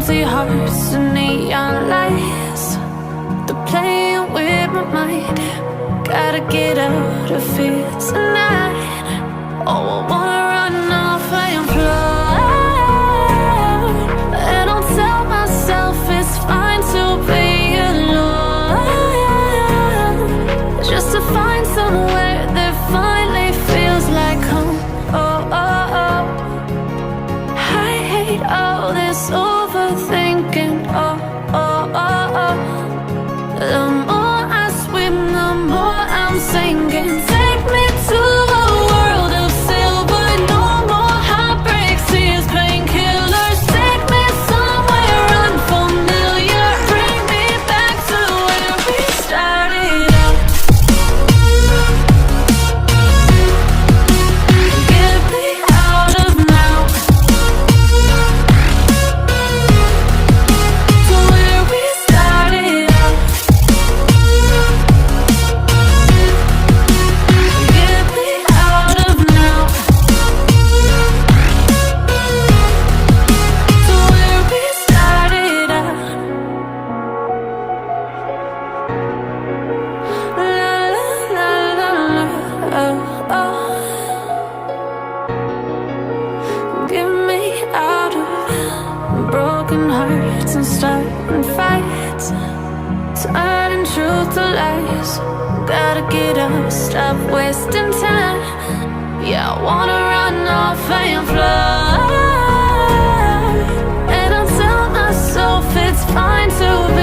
empty hearts and neon lights. They're playing with my mind. Gotta get out of here tonight. Oh, I wanna run off and fly. And I'll tell myself it's fine to be alone, just to find somewhere that finally feels like home. Oh, oh, oh. I hate all this overthinking. Oh, oh, oh, oh. The more I swim, the more I'm sinking. Take me to a world of silver. No more heartbreaks, tears, painkillers. Take me somewhere unfamiliar. Bring me back to where we started out. Get me out of now, to where we started out. Get me out of now, to where we started out. La la la la la, oh, oh. Get me out of broken hearts and starting fights, turning truth to lies. Gotta get up, stop wasting time. Yeah, I wanna run off and fly. And I'll tell myself it's fine to be